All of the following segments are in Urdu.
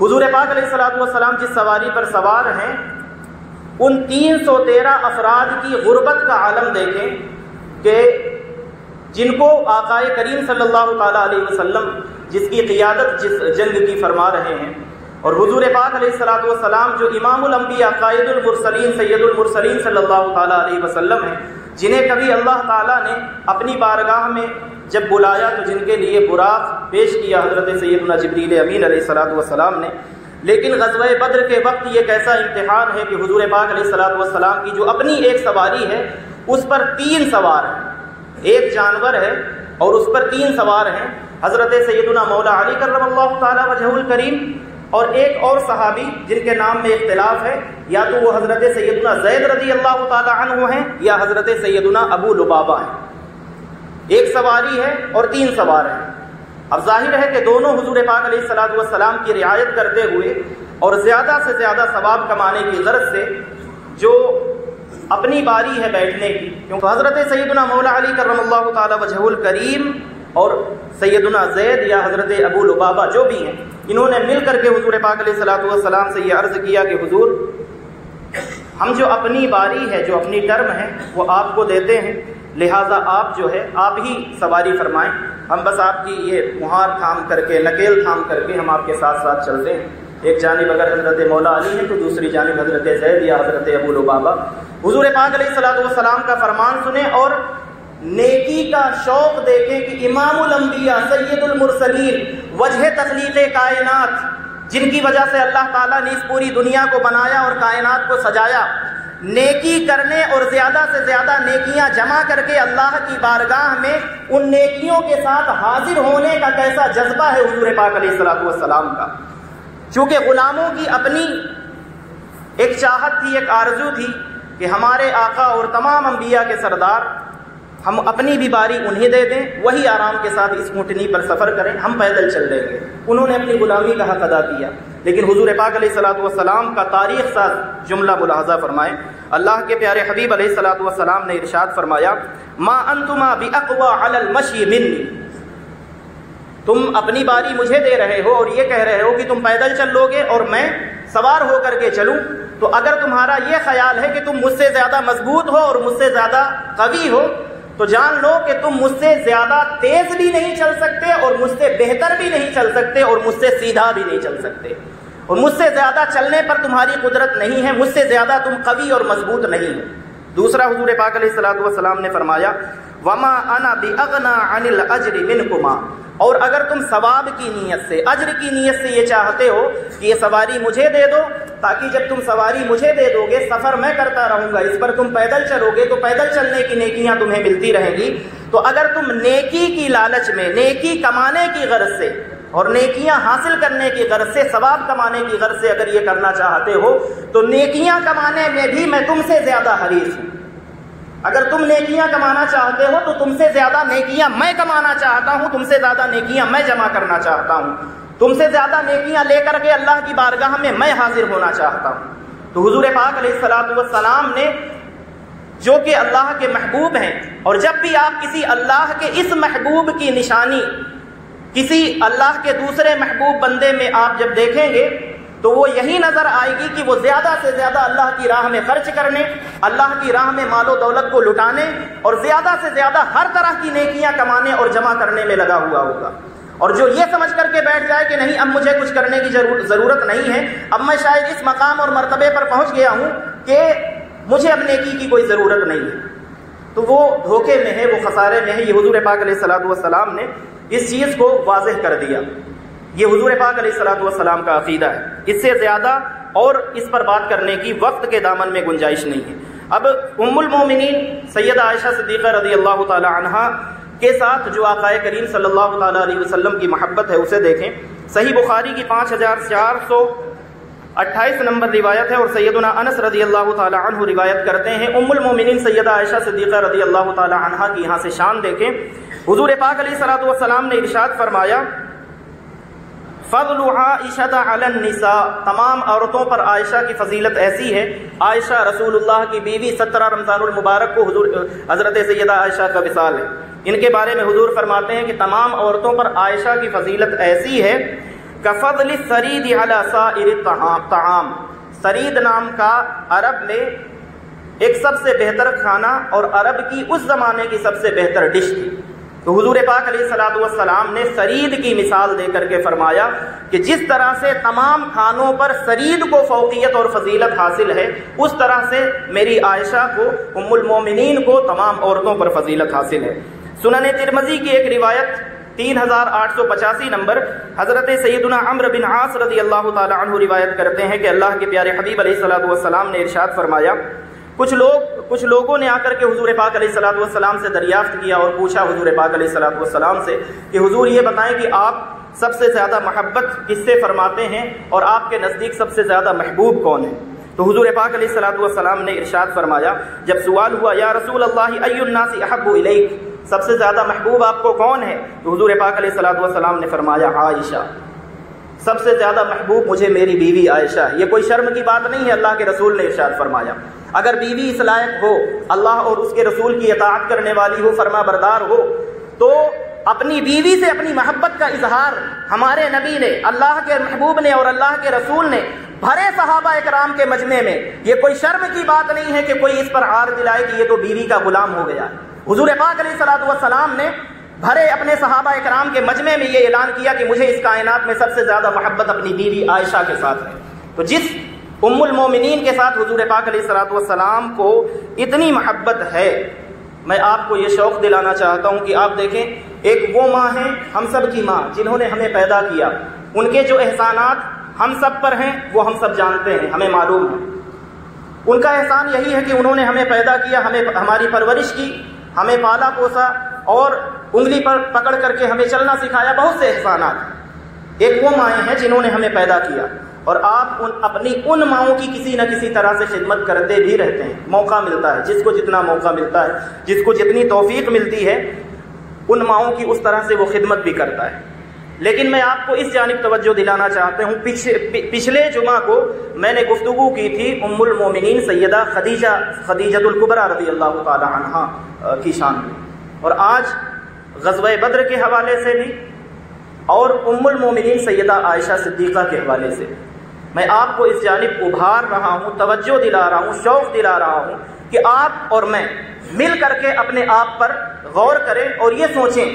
حضور پاک علیہ الصلوۃ والسلام جس سواری پر سوار ہیں ان 313 افراد کی غربت کا عالم دیکھیں کہ جن کو آقا کریم صلی اللہ تعالیٰ علیہ وسلم جس کی قیادت جس جنگ کی فرما رہے ہیں، اور حضور پاک علیہ الصلوۃ والسلام جو امام الانبیاء قائد المرسلین سید المرسلین صلی اللہ تعالیٰ علیہ وسلم ہیں، جنہیں کبھی اللہ تعالیٰ نے اپنی بارگاہ میں جب بلایا تو جن کے لیے براق پیش کیا حضرت سیدنا جبریل امین علیہ الصلوۃ والسلام نے، لیکن غزوہ بدر کے وقت یہ کیسا امتحان ہے کہ حضور پاک علیہ الصلوۃ والسلام کی جو اپنی ایک سواری ہے اس پر 3 سوار ہیں، ایک جانور ہے اور اس پر 3 سوار ہیں، حضرت سیدنا مولا علی کرم اللہ تعالیٰ وجہہ الکریم اور ایک اور صحابی جن کے نام میں اختلاف ہے، یا تو وہ حضرت سیدنا زید رضی اللہ تعالیٰ عنہ ہیں یا حضرت سیدنا ابو لبابہ ہیں۔ ایک سواری ہے اور 3 سوار ہیں۔ اب ظاہر ہے کہ دونوں حضور پاک علیہ الصلوۃ والسلام کی رعایت کرتے ہوئے اور زیادہ سے زیادہ ثواب کمانے کی غرض سے جو اپنی باری ہے بیٹھنے کی، کیونکہ حضرت سیدنا مولا علی کرم اللہ تعالیٰ وجہہ الکریم اور سیدنا زید یا حضرت ابو لبابہ جو بھی ہیں، انہوں نے مل کر کے حضور پاک علیہ الصلوۃ والسلام سے یہ عرض کیا کہ حضور ہم جو اپنی باری ہے، جو اپنی ٹرم ہے وہ آپ کو دیتے ہیں، لہٰذا آپ جو ہے آپ ہی سواری فرمائیں، ہم بس آپ کی یہ مہار تھام کر کے نکیل تھام کر کے ہم آپ کے ساتھ ساتھ چلتے ہیں۔ ایک جانب اگر حضرت مولا علی ہے تو دوسری جانب حضرت زید یا حضرت ابو لبابہ۔ حضور پاک علیہ الصلوۃ والسلام کا فرمان سنیں اور نیکی کا شوق دیکھیں کہ امام الانبیاء سید المرسلین وجہ تخلیق کائنات، جن کی وجہ سے اللہ تعالیٰ نے اس پوری دنیا کو بنایا اور کائنات کو سجایا، نیکی کرنے اور زیادہ سے زیادہ نیکیاں جمع کر کے اللہ کی بارگاہ میں ان نیکیوں کے ساتھ حاضر ہونے کا کیسا جذبہ ہے حضور پاک علیہ الصلوۃ والسلام کا۔ چونکہ غلاموں کی اپنی ایک چاہت تھی، ایک آرزو تھی کہ ہمارے آقا اور تمام انبیاء کے سردار ہم اپنی بھی باری انہیں دے دیں، وہی آرام کے ساتھ اس اونٹنی پر سفر کریں، ہم پیدل چل لیں گے۔ انہوں نے اپنی غلامی کا حق ادا کیا، لیکن حضور پاک علیہ الصلوۃ والسلام کا تاریخ ساز جملہ ملاحظہ فرمائیں۔ اللہ کے پیارے حبیب علیہ الصلوۃ والسلام نے ارشاد فرمایا، ما انتما باقوى علی المشی منی، تم اپنی باری مجھے دے رہے ہو اور یہ کہہ رہے ہو کہ تم پیدل چل لو گے اور میں سوار ہو کر کے چلوں، تو اگر تمہارا یہ خیال ہے کہ تم مجھ سے زیادہ مضبوط ہو اور مجھ سے زیادہ قوی ہو تو جان لو کہ تم مجھ سے زیادہ تیز بھی نہیں چل سکتے اور مجھ سے بہتر بھی نہیں چل سکتے اور مجھ سے سیدھا بھی نہیں چل سکتے، اور مجھ سے زیادہ چلنے پر تمہاری قدرت نہیں ہے، مجھ سے زیادہ تم قوی اور مضبوط نہیں ہو۔ دوسرا حضور پاک علیہ الصلوۃ والسلام نے فرمایا، وما انا باغنى عن الاجر منكما، اور اگر تم ثواب کی نیت سے، اجر کی نیت سے یہ چاہتے ہو کہ یہ سواری مجھے دے دو تاکہ جب تم سواری مجھے دے دو گے سفر میں کرتا رہوں گا، اس پر تم پیدل چلو گے تو پیدل چلنے کی نیکیاں تمہیں ملتی رہیں گی، تو اگر تم نیکی کی لالچ میں، نیکی کمانے کی غرض سے اور نیکیاں حاصل کرنے کی غرض سے، ثواب کمانے کی غرض سے اگر یہ کرنا چاہتے ہو تو نیکیاں کمانے میں بھی میں تم سے زیادہ حریص ہوں۔ اگر تم نیکیاں کمانا چاہتے ہو تو تم سے زیادہ نیکیاں میں کمانا چاہتا ہوں، تم سے زیادہ نیکیاں میں جمع کرنا چاہتا ہوں، تم سے زیادہ نیکیاں لے کر کے اللہ کی بارگاہ میں حاضر ہونا چاہتا ہوں۔ تو حضور پاک علیہ الصلوۃ والسلام نے جو کہ اللہ کے محبوب ہیں، اور جب بھی آپ کسی اللہ کے اس محبوب کی نشانی کسی اللہ کے دوسرے محبوب بندے میں آپ جب دیکھیں گے تو وہ یہی نظر آئے گی کہ وہ زیادہ سے زیادہ اللہ کی راہ میں خرچ کرنے، اللہ کی راہ میں مال و دولت کو لٹانے اور زیادہ سے زیادہ ہر طرح کی نیکیاں کمانے اور جمع کرنے میں لگا ہوا ہوگا۔ اور جو یہ سمجھ کر کے بیٹھ جائے کہ نہیں اب مجھے کچھ کرنے کی ضرورت نہیں ہے، اب میں شاید اس مقام اور مرتبے پر پہنچ گیا ہوں کہ مجھے اب نیکی کی کوئی ضرورت نہیں ہے، تو وہ دھوکے میں ہے، وہ خسارے میں ہے۔ یہ حضور پاک علیہ الصلوۃ والسلام نے اس چیز کو واضح کر دیا۔ یہ حضور پاک علیہ الصلوۃ والسلام کا عقیدہ ہے، اس سے زیادہ اور اس پر بات کرنے کی وقت کے دامن میں گنجائش نہیں ہے۔ اب ام المومنین سیدہ عائشہ صدیقہ رضی اللہ تعالی عنہا کے ساتھ جو آقا کریم صلی اللہ تعالی علیہ وسلم کی محبت ہے اسے دیکھیں۔ صحیح بخاری کی 5428 نمبر روایت ہے اور سیدنا انس رضی اللہ تعالی عنہ روایت کرتے ہیں۔ ام المومنین سیدہ عائشہ صدیقہ رضی اللہ تعالی عنہا کی یہاں سے شان دیکھیں۔ حضور پاک علیہ الصلوۃ والسلام نے ارشاد فرمایا، فضل عائشہ علی النساء، تمام عورتوں پر عائشہ کی فضیلت ایسی ہے، عائشہ رسول اللہ کی بیوی 17 رمضان المبارک کو حضرت سیدہ عائشہ کا وصال ہے۔ ان کے بارے میں حضور فرماتے ہیں کہ تمام عورتوں پر عائشہ کی فضیلت ایسی ہے، کفضل السرید علی سائر الطعام، سرید نام کا عرب میں ایک سب سے بہتر کھانا اور عرب کی اس زمانے کی سب سے بہتر ڈش تھی. تو حضور پاک علیہ الصلوۃ والسلام نے سرید کی مثال دے کر کے فرمایا کہ جس طرح سے تمام کھانوں پر سرید کو فوقیت اور فضیلت حاصل ہے، اس طرح سے میری عائشہ کو، ام المومنین کو، تمام عورتوں پر فضیلت حاصل ہے. سنن ترمذی کی ایک روایت 3885 نمبر، حضرت سیدنا عمرو بن عاص رضی اللہ تعالی عنہ روایت کرتے ہیں کہ اللہ کے پیارے حبیب علیہ الصلوۃ والسلام نے ارشاد فرمایا، کچھ لوگوں نے آ کر کے حضور پاک علیہ الصلوۃ والسلام سے دریافت کیا اور پوچھا حضور پاک علیہ الصلوۃ والسلام سے کہ حضور یہ بتائیں کہ آپ سب سے زیادہ محبت کس سے فرماتے ہیں اور آپ کے نزدیک سب سے زیادہ محبوب کون ہے؟ تو حضور پاک علیہ الصلوۃ والسلام نے ارشاد فرمایا، جب سوال ہوا یا رسول اللہ ای الناس احب الیک، سب سے زیادہ محبوب آپ کو کون ہے؟ تو حضور پاک علیہ الصلوۃ والسلام نے فرمایا عائشہ، سب سے زیادہ محبوب مجھے میری بیوی عائشہ ہے. یہ کوئی شرم کی بات نہیں ہے، اللہ کے رسول نے ارشاد فرمایا. اگر بیوی اس لائق ہو، اللہ اور اس کے رسول کی اطاعت کرنے والی ہو، فرما بردار ہو، تو اپنی بیوی سے اپنی محبت کا اظہار ہمارے نبی نے، اللہ کے محبوب نے اور اللہ کے رسول نے بھرے صحابہ اکرام کے مجمع میں، یہ کوئی شرم کی بات نہیں ہے کہ کوئی اس پر عار دلائے کہ یہ تو بیوی کا غلام ہو گیا. حضور پاک علیہ الصلوۃ والسلام نے بھرے اپنے صحابہ اکرام کے مجمع میں یہ اعلان کیا کہ مجھے اس کائنات میں سب سے زیادہ محبت اپنی بیوی عائشہ کے ساتھ ہے. تو جس ام المومنین کے ساتھ حضور پاک علیہ الصلوۃ والسلام کو اتنی محبت ہے، میں آپ کو یہ شوق دلانا چاہتا ہوں کہ آپ دیکھیں، ایک وہ ماں ہیں، ہم سب کی ماں، جنہوں نے ہمیں پیدا کیا، ان کے جو احسانات ہم سب پر ہیں وہ ہم سب جانتے ہیں، ہمیں معلوم ہے. ان کا احسان یہی ہے کہ انہوں نے ہمیں پیدا کیا، ہماری پرورش کی، ہمیں پالا پوسا اور انگلی پر پکڑ کر کے ہمیں چلنا سکھایا. بہت سے احسانات. ایک وہ مائیں ہیں جنہوں نے ہمیں پیدا کیا، اور آپ اپنی ان ماؤں کی کسی نہ کسی طرح سے خدمت کرتے بھی رہتے ہیں. موقع ملتا ہے، جس کو جتنا موقع ملتا ہے، جس کو جتنی توفیق ملتی ہے، ان ماؤں کی اس طرح سے وہ خدمت بھی کرتا ہے. لیکن میں آپ کو اس جانب توجہ دلانا چاہتا ہوں، پچھلے جمعہ کو میں نے گفتگو کی تھی ام المومنین سیدہ خدیجہ الکبریٰ رضی اللہ تعالی عنہا کی شان میں، اور آج غزوہ بدر کے حوالے سے بھی اور ام المومنین سیدہ عائشہ صدیقہ کے حوالے سے میں آپ کو اس جانب ابھار رہا ہوں، توجہ دلا رہا ہوں، شوق دلا رہا ہوں کہ آپ اور میں مل کر کے اپنے آپ پر غور کریں اور یہ سوچیں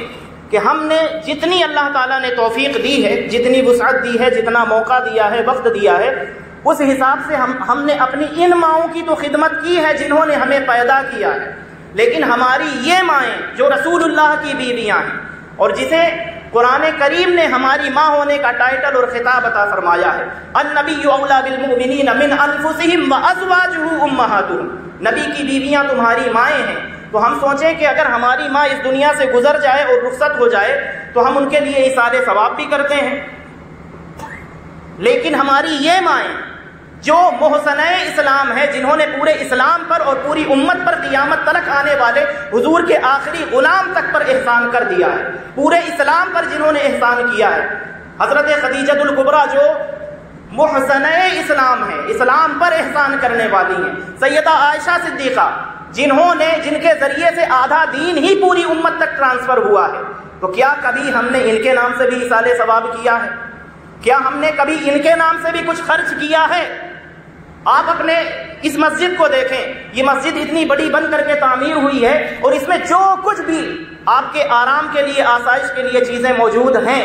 کہ ہم نے جتنی اللہ تعالیٰ نے توفیق دی ہے، جتنی وسعت دی ہے، جتنا موقع دیا ہے، وقت دیا ہے، اس حساب سے ہم نے اپنی ان ماؤں کی تو خدمت کی ہے جنہوں نے ہمیں پیدا کیا ہے. لیکن ہماری یہ مائیں جو رسول اللہ کی بیویاں ہیں اور جسے قرآن کریم نے ہماری ماں ہونے کا ٹائٹل اور خطاب عطا فرمایا ہے، النبی اولی بالمؤمنین من انفسہم وازواجہ امہاتہم، نبی کی بیویاں تمہاری مائیں ہیں. تو ہم سوچیں کہ اگر ہماری ماں اس دنیا سے گزر جائے اور رخصت ہو جائے تو ہم ان کے لیے ایصال ثواب بھی کرتے ہیں. لیکن ہماری یہ مائیں جو محسنہ اسلام ہے، جنہوں نے پورے اسلام پر اور پوری امت پر قیامت تک آنے والے حضور کے آخری غلام تک پر احسان کر دیا ہے، پورے اسلام پر جنہوں نے احسان کیا ہے، حضرت خدیجہ الکبریٰ جو محسنہ اسلام ہے، اسلام پر احسان کرنے والی ہیں، سیدہ عائشہ صدیقہ جن کے ذریعے سے آدھا دین ہی پوری امت تک ٹرانسفر ہوا ہے. تو کیا کبھی ہم نے ان کے نام سے بھی ایصال ثواب کیا ہے؟ کیا ہم نے کبھی ان کے نام سے بھی کچھ خرچ کیا ہے؟ آپ اپنے اس مسجد کو دیکھیں، یہ مسجد اتنی بڑی بن کر کے تعمیر ہوئی ہے اور اس میں جو کچھ بھی آپ کے آرام کے لیے، آسائش کے لیے چیزیں موجود ہیں،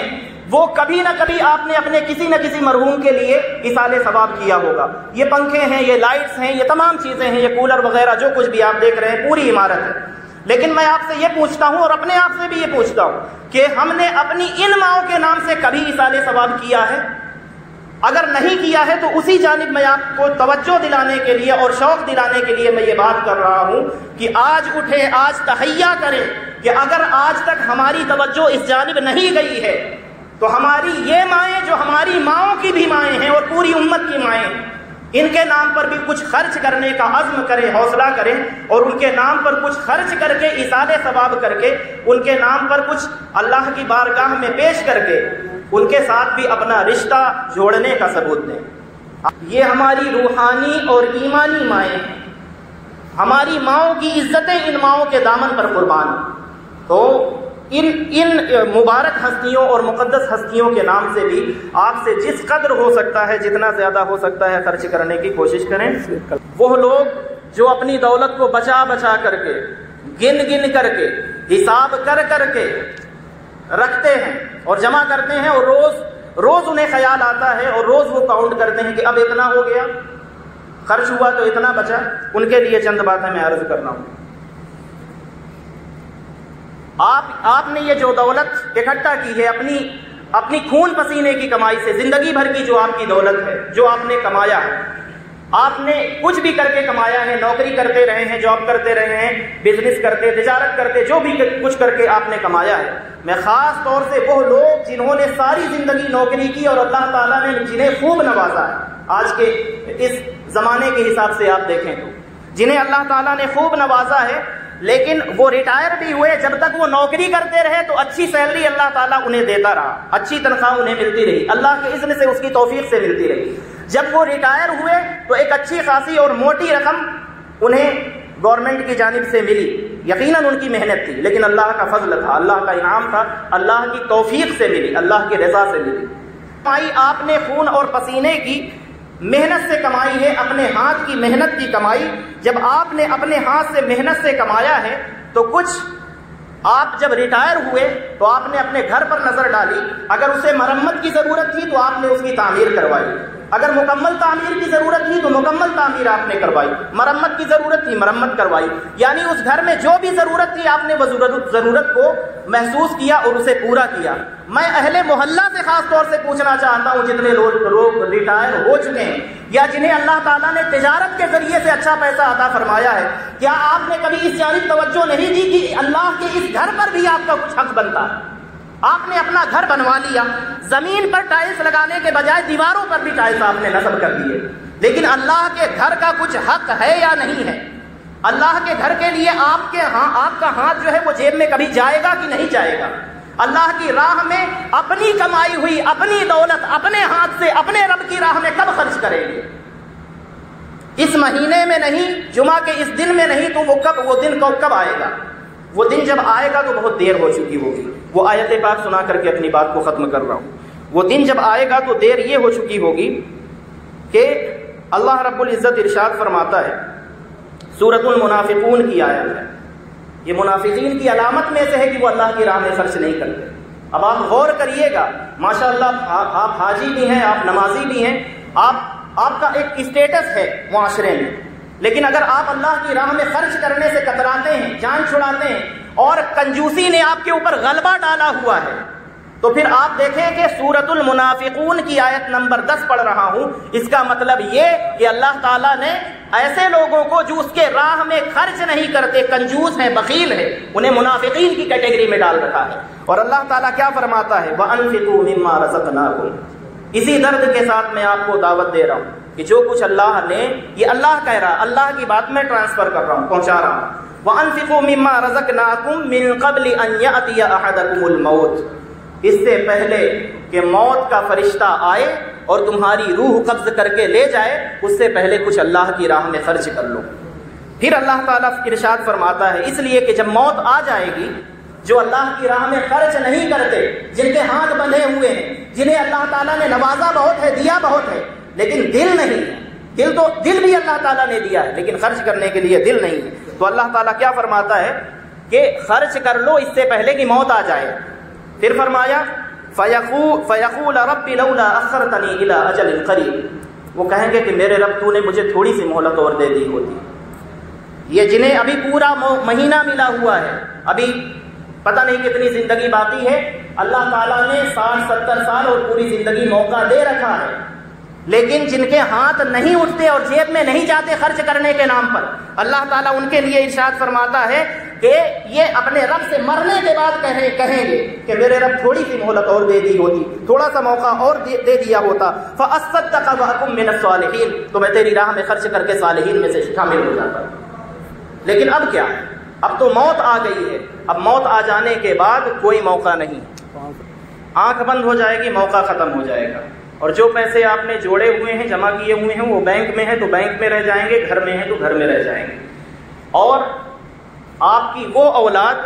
وہ کبھی نہ کبھی آپ نے اپنے کسی نہ کسی مرحوم کے لیے ایصال ثواب کیا ہوگا. یہ پنکھے ہیں، یہ لائٹس ہیں، یہ تمام چیزیں ہیں، یہ کولر وغیرہ جو کچھ بھی آپ دیکھ رہے ہیں، پوری عمارت ہے. لیکن میں آپ سے یہ پوچھتا ہوں اور اپنے آپ سے بھی یہ پوچھتا ہوں کہ ہم نے اپنی ان ماؤں کے نام سے کبھی ایصال ثواب کیا ہے؟ اگر نہیں کیا ہے تو اسی جانب میں آپ کو توجہ دلانے کے لیے اور شوق دلانے کے لیے میں یہ بات کر رہا ہوں کہ آج اٹھیں، آج تحیہ کریں کہ اگر آج تک ہماری توجہ اس جانب نہیں گئی ہے تو ہماری یہ مائیں جو ہماری ماؤں کی بھی مائیں ہیں اور پوری امت کی مائیں ہیں، ان کے نام پر بھی کچھ خرچ کرنے کا عزم کریں، حوصلہ کریں، اور ان کے نام پر کچھ خرچ کر کے، ایصال ثواب کر کے، ان کے نام پر کچھ اللہ کی بارگاہ میں پیش کر کے ان کے ساتھ بھی اپنا رشتہ جوڑنے کا ثبوت دیں. یہ ہماری روحانی اور ایمانی مائیں ہیں. ہماری ماؤں کی عزتیں ان ماؤں کے دامن پر قربان. تو ان مبارک ہستیوں اور مقدس ہستیوں کے نام سے بھی آپ سے جس قدر ہو سکتا ہے، جتنا زیادہ ہو سکتا ہے خرچ کرنے کی کوشش کریں۔ وہ لوگ جو اپنی دولت کو بچا بچا کر کے، گن گن کر کے، حساب کر کر کے رکھتے ہیں اور جمع کرتے ہیں، اور روز انہیں خیال آتا ہے اور روز وہ کاؤنٹ کرتے ہیں کہ اب اتنا ہو گیا، خرچ ہوا تو اتنا بچا، ان کے لیے چند باتیں میں عرض کر رہا ہوں۔ آپ نے یہ جو دولت اکٹھا کی ہے اپنی خون پسینے کی کمائی سے، زندگی بھر کی جو آپ کی دولت ہے، جو آپ نے کمایا ہے، آپ نے کچھ بھی کر کے کمایا ہے، نوکری کرتے رہے ہیں، جاب کرتے رہے ہیں، بزنس کرتے، تجارت کرتے، جو بھی کچھ کر کے آپ نے کمایا ہے۔ میں خاص طور سے وہ لوگ جنہوں نے ساری زندگی نوکری کی اور اللہ تعالیٰ نے جنہیں خوب نوازا ہے، آج کے اس زمانے کے حساب سے آپ دیکھیں تو جنہیں اللہ تعالیٰ نے خوب نوازا ہے، لیکن وہ ریٹائر بھی ہوئے، جب تک وہ نوکری کرتے رہے تو اچھی سیلری اللہ تعالیٰ انہیں دیتا رہا، اچھی تنخواہ انہیں ملتی رہی، اللہ کے اذن سے، اس کی توفیق سے ملتی رہی۔ جب وہ ریٹائر ہوئے تو ایک اچھی خاصی اور موٹی رقم انہیں گورنمنٹ کی جانب سے ملی، یقیناً ان کی محنت تھی، لیکن اللہ کا فضل تھا، اللہ کا انعام تھا، اللہ کی توفیق سے ملی، اللہ کی رضا سے ملی۔ کمائی آپ نے خون اور پسینے کی محنت سے کمائی ہے، اپنے ہاتھ کی محنت کی کمائی۔ جب آپ نے اپنے ہاتھ سے محنت سے کمایا ہے تو کچھ آپ جب ریٹائر ہوئے تو آپ نے اپنے گھر پر نظر ڈالی، اگر اسے مرمت کی ضرورت تھی تو آپ نے اس کی تعمیر کروائی، اگر مکمل تعمیر کی ضرورت تھی تو مکمل تعمیر آپ نے کروائی، مرمت کی ضرورت تھی مرمت کروائی، یعنی اس گھر میں جو بھی ضرورت تھی آپ نے وہ ضرورت کو محسوس کیا اور اسے پورا کیا۔ میں اہل محلہ سے خاص طور سے پوچھنا چاہتا ہوں، جتنے لوگ ریٹائر ہو چکے ہیں یا جنہیں اللہ تعالیٰ نے تجارت کے ذریعے سے اچھا پیسہ عطا فرمایا ہے، کیا آپ نے کبھی اس جانب توجہ نہیں دی کہ اللہ کے اس گھر پر بھی آپ کا کچھ حق بنتا ہے؟ آپ نے اپنا گھر بنوا لیا، زمین پر ٹائلز لگانے کے بجائے دیواروں پر بھی ٹائلز آپ نے نصب کر دیے، لیکن اللہ کے گھر کا کچھ حق ہے یا نہیں ہے؟ اللہ کے گھر کے لیے آپ کا ہاتھ جو ہے وہ جیب میں کبھی جائے گا کہ نہیں جائے گا؟ اللہ کی راہ میں اپنی کمائی ہوئی اپنی دولت اپنے ہاتھ سے اپنے رب کی راہ میں کب خرچ کریں گے؟ اس مہینے میں نہیں، جمعہ کے اس دن میں نہیں، تو وہ دن کب آئے گا؟ وہ دن جب آئے گا تو بہت دیر ہو چکی ہوگی۔ وہ آیت پاک سنا کر کے اپنی بات کو ختم کر رہا ہوں۔ وہ دن جب آئے گا تو دیر یہ ہو چکی ہوگی کہ اللہ رب العزت ارشاد فرماتا ہے، سورۃ المنافقون کی آیت ہے، یہ منافقین کی علامت میں سے ہے کہ وہ اللہ کی راہ میں خرچ نہیں کرتے۔ اب آپ غور کریے گا، ماشاءاللہ آپ حاجی بھی ہیں، آپ نمازی بھی ہیں، آپ کا ایک اسٹیٹس ہے معاشرے میں، لیکن اگر آپ اللہ کی راہ میں خرچ کرنے سے کتراتے ہیں، جان چھڑاتے ہیں اور کنجوسی نے آپ کے اوپر غلبہ ڈالا ہوا ہے، تو پھر آپ دیکھیں کہ سورۃ المنافقون کی آیت نمبر 10 پڑھ رہا ہوں، اس کا مطلب یہ کہ اللہ تعالیٰ نے ایسے لوگوں کو جو اس کے راہ میں خرچ نہیں کرتے، کنجوس ہیں، بخیل ہیں، انہیں منافقین کی کیٹیگری میں ڈال رکھا ہے۔ اور اللہ تعالیٰ کیا فرماتا ہے، وَأَنفِقُوا مِمَّا رَزَقْنَاكُمْ۔ اسی درد کے ساتھ میں آپ کو دعوت دے رہا ہوں کہ جو کچھ اللہ نے، یہ اللہ کہہ رہا، اللہ کی بات میں ٹرانسفر کر رہا ہوں، پہنچا رہا ہوں، وَأَنفِقُوا مِمَّا رَزَقْنَاكُمْ مِن قَبْلِ أَن يَأْتِيَ أَحَدَكُمُ الْمَوْتُ، اس سے پہلے کہ موت کا فرشتہ آئے اور تمہاری روح قبض کر کے لے جائے، اس سے پہلے کچھ اللہ کی راہ میں خرچ کر لو۔ پھر اللہ تعالیٰ ارشاد فرماتا ہے، اس لیے کہ جب موت آ جائے گی، جو اللہ کی راہ میں خرچ نہیں کرتے، جن کے ہاتھ بندھے ہوئے ہیں، جنہیں اللہ تعالیٰ نے نوازا بہت ہے، دیا بہت ہے، لیکن دل نہیں ہے، دل بھی اللہ تعالیٰ نے دیا ہے، لیکن خرچ کرنے کے لیے دل نہیں ہے، تو اللہ تعالیٰ کیا فرماتا ہے کہ خرچ کر لو اس سے پہلے کہ موت آ جائے۔ پھر فرمایا فَيَقُولَ رَبِّ لَوْلَا أَخَّرْتَنِي إِلَىٰ أَجَلٍ قَرِيبٍ، وہ کہیں گے کہ میرے رب تو نے مجھے تھوڑی سی مہلت اور دے دی ہوتی۔ یہ جنہیں ابھی پورا مہینہ ملا ہوا ہے، ابھی پتہ نہیں کتنی زندگی باقی ہے، اللہ تعالیٰ نے 60-70 سال اور پوری زندگی موقع دے رکھا ہے، لیکن جن کے ہاتھ نہیں اٹھتے اور جیب میں نہیں جاتے خرچ کرنے کے نام پر، اللہ تعالیٰ ان کے لیے ارشاد فرماتا ہے کہ یہ اپنے رب سے مرنے کے بعد کہیں گے کہ میرے رب تھوڑی سی مہلت اور دے دی ہوتی، تھوڑا سا موقع اور دے دیا ہوتا، فَأَصَّدَّقَ وَأَكُن مِّنَ الصَّالِحِينَ، تو میں تیری راہ میں خرچ کر کے صالحین میں سے شامل ہو جاتا۔ لیکن اب کیا ہے، اب تو موت آ گئی ہے، اب موت آ جانے کے بعد کوئی موقع نہیں، آنکھ بند ہو جائے گی، موقع ختم ہو جائے گا، اور جو پیسے آپ نے جوڑے ہوئے ہیں، جمع کیے ہوئے ہیں، وہ بینک میں ہیں تو بینک میں رہ جائیں گے، گھر میں ہیں تو گھر میں رہ جائیں گے، اور آپ کی وہ اولاد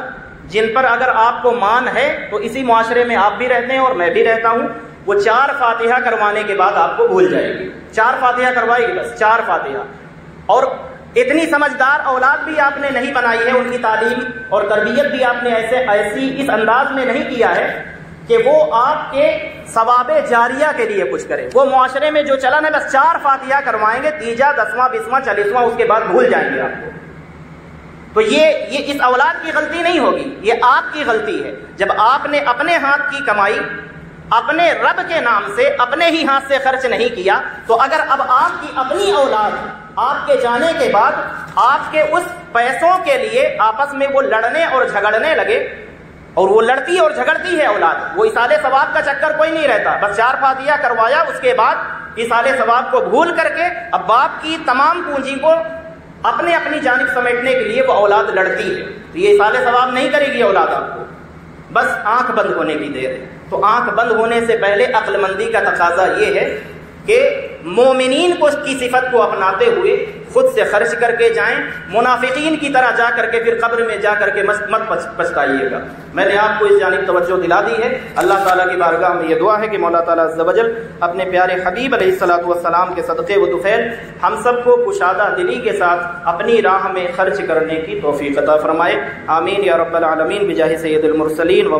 جن پر اگر آپ کو مان ہے تو اسی معاشرے میں آپ بھی رہتے ہیں اور میں بھی رہتا ہوں، وہ 4 فاتحہ کروانے کے بعد آپ کو بھول جائے گی. 4 فاتحہ کروائے گی، بس 4 فاتحہ. اور اتنی سمجھدار اولاد بھی آپ نے نہیں بنائی ہے، ان کی تعلیم اور تربیت بھی آپ نے ایسی اس انداز میں نہیں کیا ہے کہ وہ آپ کے ثواب جاریہ کے لیے کچھ کرے. وہ معاشرے میں جو چلن ہے بس 4 فاتحہ کروائیں گے، تیجا 10واں 20واں 40واں اس کے بعد بھول جائیں گے آپ کو. تو یہ اس اولاد کی غلطی نہیں ہوگی، یہ آپ کی غلطی ہے. جب آپ نے اپنے ہاتھ کی کمائی اپنے رب کے نام سے اپنے ہی ہاتھ سے خرچ نہیں کیا، تو اگر اب آپ کی اپنی اولاد آپ کے جانے کے بعد آپ کے اس پیسوں کے لیے آپس میں وہ لڑنے اور جھگڑنے لگے، اور وہ لڑتی اور جھگڑتی ہے اولاد، وہ ایصال ثواب کا چکر کوئی نہیں رہتا. بس 4 فاتحہ کروایا، اس کے بعد ایصال ثواب کو بھول کر کے اب باپ کی تمام پونجی کو اپنی جانب سمیٹنے کے لیے وہ اولاد لڑتی ہے. تو یہ ایصال ثواب نہیں کرے گی اولاد آپ کو، بس آنکھ بند ہونے کی دیر ہے. تو آنکھ بند ہونے سے پہلے عقل مندی کا تقاضا یہ ہے کہ مومنین کو کی صفت کو اپناتے ہوئے خود سے خرچ کر کے جائیں، منافقین کی طرح جا کر کے پھر قبر میں جا کر کے مت پچھتائیے گا. میں نے آپ کو اس جانب توجہ دلا دی ہے. اللہ تعالیٰ کی بارگاہ میں یہ دعا ہے کہ مولا تعالیٰ عز و جل اپنے پیارے حبیب علیہ الصلوۃ والسلام کے صدقے و طفیل ہم سب کو کشادہ دلی کے ساتھ اپنی راہ میں خرچ کرنے کی توفیق عطا فرمائے. آمین یا رب العالمین بجاہ سید المرسلین.